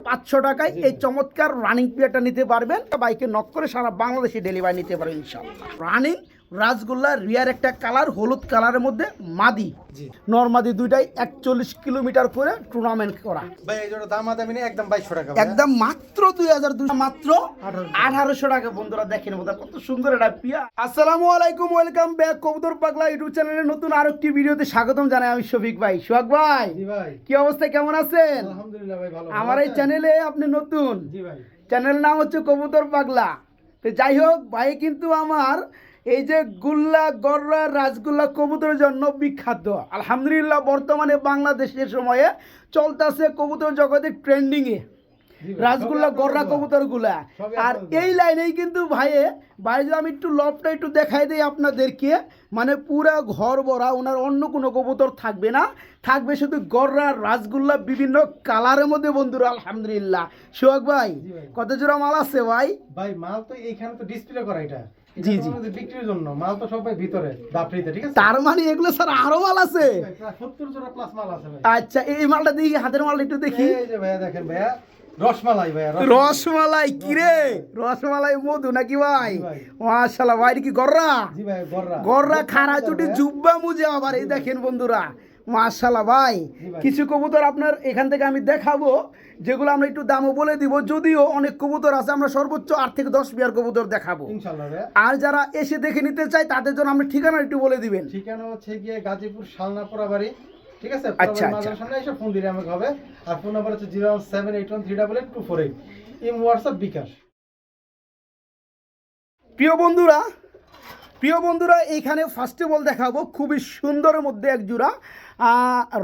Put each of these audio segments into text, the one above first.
500 টাকায় এই চমৎকার রানিং পেয়ারটা নিতে পারবেন। বাইকে নক করে সারা বাংলাদেশে ডেলিভারি নিতে পারবেন ইনশাআল্লাহ। রানিং রাসগোল্লা রিয়ার একটা কালার, হলুদ কালারের মধ্যে মাদি, নরমাদি দুইটাই 41 কিলোমিটার করে টুর্নামেন্ট করা। ভাই এই জোড়া দামাদামি নেই, একদম 2200 টাকা, একদম মাত্র 2200, মাত্র 1800 টাকা। বন্ধুরা দেখেন কত সুন্দর এটা পিয়া। আসসালামু আলাইকুম, ওয়েলকাম ব্যাক কবুতর পাগলা ইউটিউব চ্যানেলের নতুন আরেকটি ভিডিওতে স্বাগতম জানাই। আমি শফিক ভাই। সোহাগ ভাই, জি ভাই, কি অবস্থা, কেমন আছেন? আলহামদুলিল্লাহ ভাই, ভালো। আমার এই চ্যানেলে আপনি নতুন, জি ভাই, চ্যানেল নাম হচ্ছে কবুতর পাগলা। তো যাই হোক, ভাই কিন্তু আমার এই যে গুল্লা গররা রাসগোল্লা কবুতরের জন্য বিখ্যাত। আলহামদুলিল্লাহ বর্তমানে বাংলাদেশের সময়ে চলতেছে কবুতর জগতে ট্রেন্ডিংয়ে রাসগোল্লা গররা কবুতরগুলা। আর এই লাইনেই কিন্তু ভাই যদি আমি একটু লবটা একটু দেখাই দিই আপনাদেরকে, মানে পুরা ঘর ভরা ওনার অন্য কোনো কবুতর থাকবে না, থাকবে শুধু গররা রাসগোল্লা বিভিন্ন কালারের মধ্যে। বন্ধুরা আলহামদুলিল্লাহ। সোহাগ ভাই, কত জোড়া মাল আছে ভাই? ভাই মাল তো এইখানে তো ডিসপ্লে করা, এটা জি জি, বিক্রির জন্য মাল তো সবাই ভিতরে দাপড়িতে, ঠিক আছে? তার মানে এগুলো স্যার আরো মাল আছে? প্রায় 70 জোড়া প্লাস মাল আছে ভাই। আচ্ছা, এই মালটা দেখি, হাতের মালটা একটু দেখি। এই যে ভাইয়া দেখেন ভাইয়া, রসমালাই ভাইয়া, রসমালাই। কি রে, রসমালাই মধু নাকি ভাই? মাশাআল্লাহ ভাই, কি গররা? জি ভাই, গররা গররা খাড়া চুটি জুব্বা মুজে আবার। এই দেখেন বন্ধুরা, মাশাআল্লাহ ভাই। কিছু কবুতর আপনার এখান থেকে আমি দেখাবো, যেগুলো আমরা একটু দামও বলে দিব। যদিও অনেক কবুতর আছে, আমরা সর্বোচ্চ 8 থেকে 10 পেয়ার কবুতর দেখাবো ইনশাআল্লাহ ভাইয়া। আর যারা এসে দেখে নিতে চায় তাদের জন্য আমরা ঠিকানা একটু বলে দিবেন। ঠিকানা হচ্ছে গিয়ে গাজীপুর শালনা পোড়াবাড়ি, ঠিক আছে? আচ্ছা, মাজার সামনে এসে ফোন দিলে আমাকে হবে। আর ফোন নাম্বার হচ্ছে 07813882248, ইম হোয়াটসঅ্যাপ বিকাশ। প্রিয় বন্ধুরা এইখানে ফার্স্ট অফ অল দেখাবো খুবই সুন্দরের মধ্যে এক জোড়া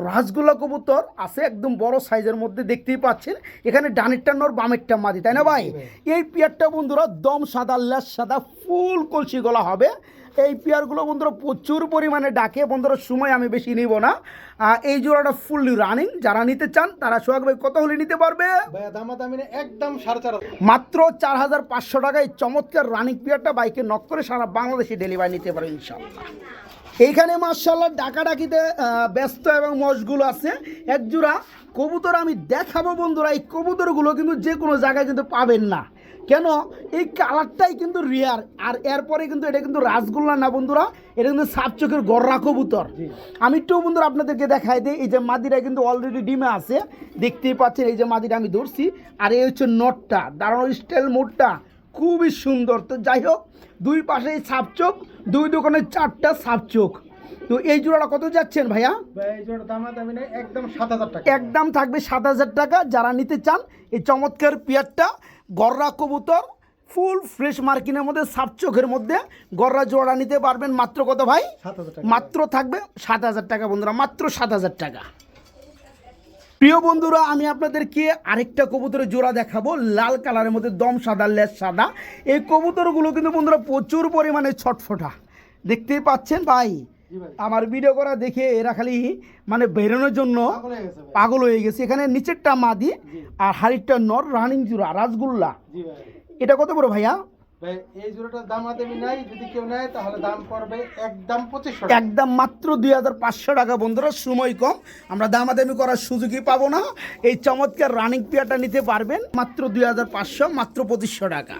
রাসগোল্লা কবুতর আছে, একদম বড় সাইজের মধ্যে। দেখতেই পাচ্ছেন এখানে ডানেরটা নর বামেরটা মাদি, তাই না ভাই? এই পেয়ারটা বন্ধুরা দম সাদা, লেজ সাদা, ফুল কলসি গলা হবে। এই পেয়ারগুলো বন্ধুরা প্রচুর পরিমাণে ডাকে। বন্ধুরা সময় আমি বেশি নিব না। এই জোড়াটা ফুললি রানিং। যারা নিতে চান তারা সোহাগ ভাই কত হলে নিতে পারবে? দামাদামি একদম 4,500, মাত্র 4500 টাকায় চমৎকার রানিং পেয়ারটা বাইকে নক করে সারা বাংলাদেশে ডেলিভারি নিতে পারে ইনশাআল্লাহ। এইখানে মাশাআল্লাহ ডাকাডাকিতে ব্যস্ত এবং মশগুল আছে এক জোড়া কবুতর আমি দেখাবো। বন্ধুরা এই কবুতরগুলো কিন্তু যে কোনো জায়গায় কিন্তু পাবেন না, কেন? এই কালারটাই কিন্তু রিয়ার। আর এরপরে কিন্তু এটা কিন্তু রাসগোল্লা না বন্ধুরা, এটা কিন্তু সাপ চোখের গররা কবুতর। আমি একটু বন্ধুরা আপনাদেরকে দেখাই দিই। এই যে মাদিরা কিন্তু অলরেডি ডিমে আছে, দেখতেই পাচ্ছেন। এই যে মাদিরা আমি ধরছি, আর এই হচ্ছে নটটা, দাঁড়ানোর স্টাইল মোডটা খুবই সুন্দর। তো যাই হোক, দুই পাশেই সাপ চোখ, দুই দোকানে 4টা সাপ চোখ। তো এই জোড়াটা কত যাচ্ছেন ভাইয়া? এই জোড়া দামাদামি একদম 7,000 টাকা, একদম থাকবে 7,000 টাকা। যারা নিতে চান এই চমৎকার পেয়ারটা গররা কবুতর ফুল ফ্রেশ মার্কিনের মধ্যে সাপ চোখের মধ্যে গররা জোড়া নিতে পারবেন মাত্র কত ভাই? 7,000 টাকা, মাত্র থাকবে 7,000 টাকা বন্ধুরা, মাত্র 7,000 টাকা। প্রিয় বন্ধুরা আমি আপনাদেরকে আরেকটা কবুতরের জোড়া দেখাবো, লাল কালারের মধ্যে দম সাদা, লেজ সাদা। এই কবুতরগুলো কিন্তু বন্ধুরা প্রচুর পরিমাণে ছটফটা, দেখতেই পাচ্ছেন ভাই। আমার ভিডিও করা দেখে এরা খালি মানে বেরোনোর জন্য পাগল হয়ে গেছে। এখানে নিচেরটা মাদি আর হাড়িরটা নর, রানিং জোড়া রাসগোল্লা। এটা কত বড় ভাইয়া? ভাই এই জোড়াটার দামাদামি নাই, যদি কেউ নেয় তাহলে দাম পড়বে একদম 2500 টাকা, একদম মাত্র 2500 টাকা। বন্ধুরা সময় কম, আমরা দামাদামি করার সুযোগই পাবো না। এই চমৎকার রানিং পেয়ারটা নিতে পারবেন মাত্র 2500, মাত্র 2500 টাকা।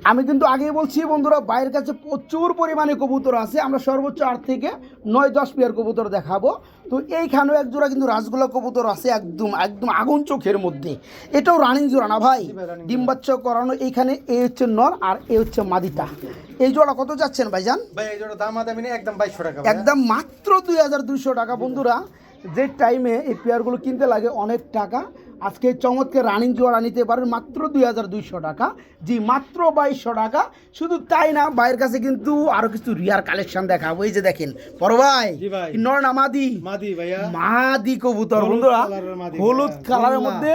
আমি কিন্তু আগেই বলছি বন্ধুরা, বাইরের কাছে প্রচুর পরিমাণে কবুতর আছে। আমরা সর্বোচ্চ 8 থেকে 9-10 পেয়ার কবুতর দেখাবো। তো এইখানেও এক জোড়া কিন্তু রাসগোল্লা কবুতর আছে, একদম আগুন চোখের মধ্যে। এটাও রানিং জোড়া না ভাই? ডিম বাচ্চা করানো। এইখানে এ হচ্ছে নর আর এ হচ্ছে মাদিটা। এই জোড়া কত যাচ্ছেন ভাইজান? ভাই এই জোড়া দামাদামি একদম 2200 টাকা, একদম মাত্র 2200 টাকা। বন্ধুরা যে টাইমে এই পেয়ারগুলো কিনতে লাগে অনেক টাকা, আজকে চমৎকার রানিং জোড়া নিতে পারেন মাত্র 2200 টাকা। জি মাত্র 2200 টাকা। শুধু তাই না, ভাইয়ের কাছে কিন্তু আরো কিছু রিয়ার কালেকশন দেখাবো। এই যে দেখেন বড় ভাই, নর না মাদি? মাদি ভাইয়া, মাদি কবুতর বন্ধুরা, হলুদ কালারের মধ্যে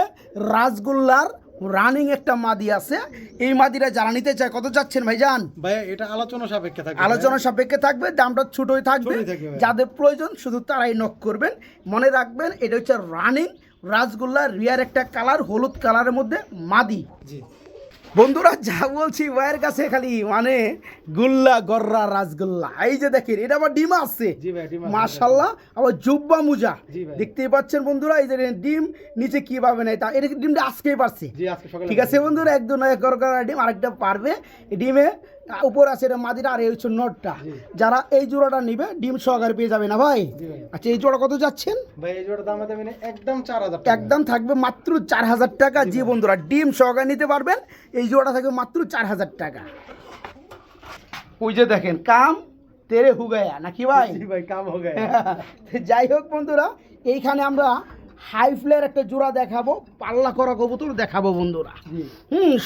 রাসগোল্লার রানিং একটা মাদি আছে। এই মাদিরা যারা নিতে চায় কত যাচ্ছেন ভাইজান? ভাইয়া এটা আলোচনা সাপেক্ষে থাকবে, আলোচনা সাপেক্ষে থাকবে, দামটা ছোটই থাকবে। যাদের প্রয়োজন শুধু তারাই নক করবেন। মনে রাখবেন এটা হচ্ছে রানিং রাসগোল্লা রিয়ার একটা কালার, হলুদ কালারের মধ্যে মাদি। বন্ধুরা যা বলছি ভাইয়ের কাছে খালি মানে গুল্লা গররা রাসগোল্লা। এই যে দেখেন এটা আবার ডিম আছে, জি ভাই, ডিম আছে। মাশাআল্লাহ, আবার জুব্বা মুজা জি ভাই। দেখতেই পাচ্ছেন বন্ধুরা। এই যে ডিম নিচে কিভাবে নেই তা এটা ডিমটা আজকেই পারছে, জি আজকে সকালে। ঠিক আছে বন্ধুরা, একদম এক গরগরা ডিম, আরেকটা পারবে। এই ডিমে উপর আছে এটা মাদিটা, আর এই হচ্ছে নটটা। জি। যারা এই জোড়াটা নিবে ডিম সহকারে পেয়ে যাবে না ভাই? জি ভাই। আচ্ছা এই জোড়া কত যাচ্ছেন? ভাই এই জোড়া দাম দেবেন একদম 4000 টাকা। একদম থাকবে মাত্র 4000 টাকা। জি বন্ধুরা, ডিম সহকারে নিতে পারবেন। এই জোড়া থাকবে মাত্র 4000 টাকা। ওই যে দেখেন কাম তেরে হুগায়া নাকি ভাই? জি ভাই কাম হয়ে গেছে। যাই হোক বন্ধুরা, এইখানে আমরা হাই ফ্লেয়ার একটা জোড়া দেখাবো, পাল্লা করা কবুতর দেখাবো বন্ধুরা। জি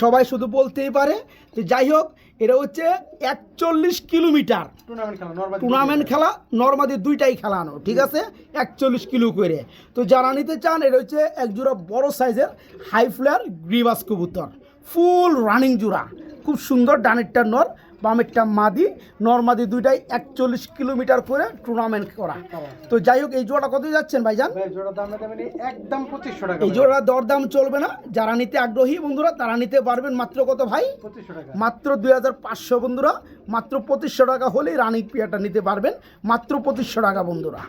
সবাই শুধু বলতেই পারে। তো যাই হোক, এটা হচ্ছে 41 কিলোমিটার টুর্নামেন্ট খেলা নরমাল। টুর্নামেন্ট খেলা, নর্মাদি দুইটাই খেলানো, ঠিক আছে, 41 কিলো করে। তো যারা নিতে চান, এটা হচ্ছে এক জোড়া বড় সাইজের হাই ফ্লেয়ার গ্রিবাস কবুতর, ফুল রানিং জোড়া, খুব সুন্দর। ডানেরটা নর, বামেরটা মাদি, নর্মাদি দুইটাই 41 কিলোমিটার করে টুর্নামেন্ট করা। তো যাই হোক, এই জোড়াটা কত যাচ্ছেন ভাইজান? ভাই জোড়া দাম দেবেন একদম 2500 টাকা। এই জোড়া দরদাম চলবে না, যারা নিতে আগ্রহী বন্ধুরা তারা নিতে পারবেন। মাত্র কত ভাই? 2500 টাকা। মাত্র 2500 বন্ধুরা, মাত্র 2500 টাকা হলেই রানিং পিয়াটা নিতে পারবেন, মাত্র 2500 টাকা বন্ধুরা।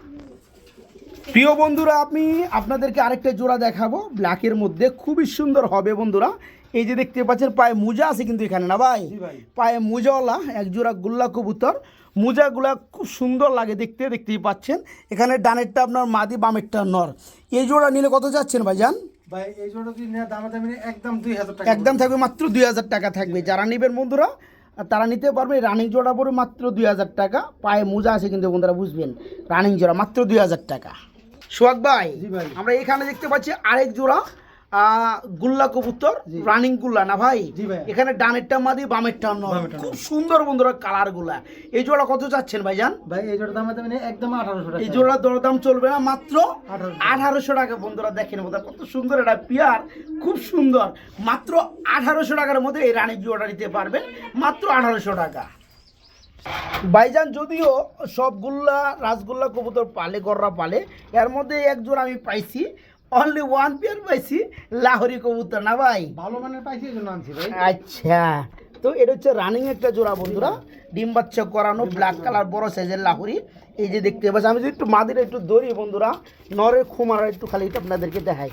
প্রিয় বন্ধুরা, আমি আপনাদেরকে আরেকটা জোড়া দেখাবো ব্ল্যাকের মধ্যে, খুবই সুন্দর হবে বন্ধুরা। এই যে দেখতে পাচ্ছেন পায়ে মোজা আছে কিন্তু এখানে না ভাই? জি ভাই। পায়ে মোজাওয়ালা এক জোড়া গুল্লা কবুতর, মোজাগুলা খুব সুন্দর লাগে দেখতে, দেখতেই পাচ্ছেন। এখানে ডানেরটা আপনার মাদি, বামেরটা নর। এই জোড়া নিলে কত যাচ্ছেন ভাইজান? ভাই এই জোড়া যদি নেওয়া দাম দেবেন একদম 2000 টাকা। একদম থাকবে মাত্র 2000 টাকা থাকবে। যারা নেবেন বন্ধুরা তারা নিতে পারবে। রানিং জোড়া পড়বে মাত্র 2000 টাকা। পায়ে মোজা আছে কিন্তু বন্ধুরা, বুঝবেন, রানিং জোড়া মাত্র 2000 টাকা। সোহাগ ভাই, জি ভাই। আমরা এখানে দেখতে পাচ্ছি আরেক জোড়া গুল্লা কবুতর, জি। রানিং গুল্লা না ভাই? জি ভাই। এখানে ডানেরটা মাদি, বামেরটা নর, বামেরটা খুব সুন্দর বন্ধুরা কালার গুলা। এই জোড়া কত যাচ্ছেন ভাইজান? ভাই এই জোড়া দাম দেবেন একদম 1800 টাকা। এই জোড়া দরদাম চলবে না, মাত্র 1800 টাকা বন্ধুরা। দেখেন বন্ধুরা কত সুন্দর এটা পিয়ার, খুব সুন্দর। মাত্র 1800 টাকার মধ্যে এই রানী জোড়াটা নিতে পারবেন, মাত্র 1800 টাকা। ভাইজান যদিও সবগুলা রাসগোল্লা কবুতর পালে, গররা পালে, এর মধ্যে এক জোড়া আমি পাইছি, অনলি ওয়ান পেয়ার পাইছি, লাহোরি কবুতর না ভাই? ভালো মানের পাইছি এই জন্য আনছি ভাই। আচ্ছা, তো এটা হচ্ছে রানিং একটা জোড়া বন্ধুরা, ডিম বাচ্চা করানো, ব্ল্যাক কালার, বড় সাইজের লাহোরি। এই যে দেখতে পাচ্ছি, আমি যদি একটু মাদিরা একটু ধরি বন্ধুরা, নরের খুমারা একটু খালি এটা আপনাদেরকে দেখাই।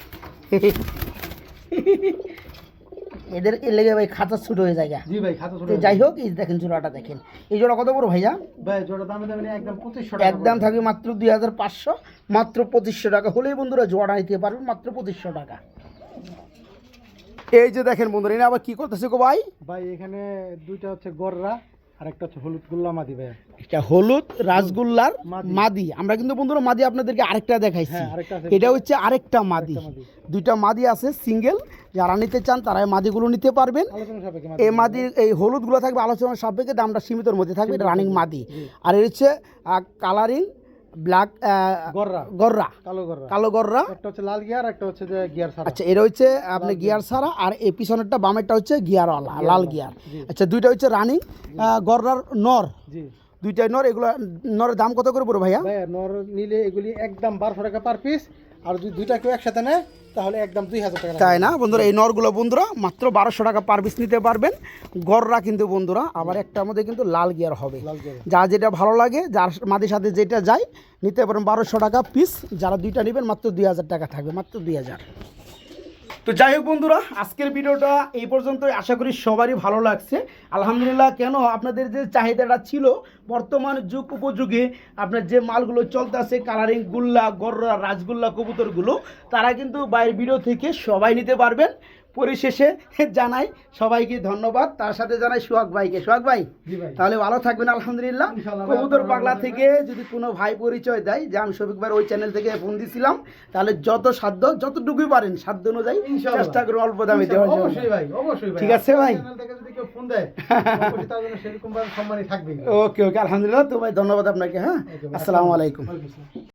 এদের লেগে ভাই খাতা ছুট হয়ে যায়। জি ভাই খাতা ছোট। তো যাই হোক, এই দেখেন জোড়াটা দেখেন। এই জোড়া কত বড় ভাইয়া? ভাই জোড়া দাম দেবেন একদম 2500 টাকা। একদম থাকবে মাত্র 2500, মাত্র 2500 টাকা হলেই বন্ধুরা জোড়া নিতে পারবেন, মাত্র 2500 টাকা। এই যে দেখেন বন্ধুরা, এনে আবার কি করতেছে গো ভাই? ভাই এখানে দুইটা হচ্ছে গররা আর একটা হচ্ছে হলুদ গুল্লা মাদি ভাই। এটা হলুদ রাসগোল্লার মাদি। মাদি। আমরা কিন্তু বন্ধুরা মাদি আপনাদেরকে আরেকটা দেখাইছি, হ্যাঁ, আরেকটা আছে। এটা হচ্ছে আরেকটা মাদি। মাদি। দুইটা মাদি আছে সিঙ্গেল, যারা নিতে চান তারা এই মাদিগুলো নিতে পারবেন। আলোচনা সাপেক্ষে এই মাদির এই হলুদগুলো থাকবে আলোচনার সাপেক্ষে, দামটা সীমিতর মধ্যে থাকবে, এটা রানিং মাদি। আর এর হচ্ছে কালারিং ব্ল্যাক গররা, গররা, কালো গররা। কালো গররা। একটা হচ্ছে লাল গিয়ার, একটা হচ্ছে যে গিয়ার ছাড়া। আচ্ছা, এটা হচ্ছে আপনি গিয়ার ছাড়া, আর এই পিছনেরটা বামেরটা হচ্ছে গিয়ারওয়ালা, লাল গিয়ার। জি। আচ্ছা, দুইটা হচ্ছে রানিং গররার নর, জি দুইটাই নর। এগুলো নরের দাম কত করে পড়বে ভাইয়া? ভাই নর নিলে এগুলি একদম 1200 টাকা পার পিস, আর যদি দুইটা কেউ একসাথে নেয় তাহলে একদম 2000 টাকা। তাই না বন্ধুরা? এই নরগুলো বন্ধুরা মাত্র 1200 টাকা পার পিস নিতে পারবেন। গররা কিন্তু বন্ধুরা আবার একটার মধ্যে কিন্তু লাল গিয়ার হবে, লাল গিয়ার। যার যেটা ভালো লাগে, যার মাদের সাথে যেটা যায় নিতে পারেন 1200 টাকা পিস। যারা দুইটা নেবেন মাত্র 2000 টাকা থাকবে, মাত্র 2000। তো যাই হোক বন্ধুরা, আজকের ভিডিওটা এই পর্যন্ত। আশা করি সবারই ভালো লাগছে আলহামদুলিল্লাহ। কেন আপনাদের যে চাহিদাটা ছিল বর্তমান যুগ উপযোগী, আপনার যে মালগুলো চলতে আছে কালারিং গুল্লা, গররা, রাজগুল্লা কবুতরগুলো, তারা কিন্তু বাইরের ভিডিও থেকে সবাই নিতে পারবেন। পরিশেষে জানাই সবাইকে ধন্যবাদ, তার সাথে জানাই সোহাগ ভাইকে। সোহাগ ভাই, জি ভাই। তাহলে ভালো থাকবেন আলহামদুলিল্লাহ। ইনশাআল্লাহ ভাই, কবুতর আপনারা পাগলা ভালো থেকে যদি কোনো ভাই পরিচয় দেয় যে আমি শফিক ভাই ওই চ্যানেল থেকে ফোন দিছিলাম, তাহলে যত সাধ্য, যতটুকুই পারেন সাধ্য অনুযায়ী ইনশাআল্লাহ চেষ্টা করুন অল্প দামে দেওয়ার জন্য। অবশ্যই ভাই, অবশ্যই ভাই। ঠিক আছে ভাই? চ্যানেল থেকে যদি কেউ ফোন দেয় অবশ্যই তার জন্য সেরকম ভাবে সম্মানই থাকবে। ওকে ওকে, আলহামদুলিল্লাহ। তো ভাই ধন্যবাদ আপনাকে। হ্যাঁ, ওকে ভাই, আসসালামু আলাইকুম। ওয়ালাইকুম আসসালাম।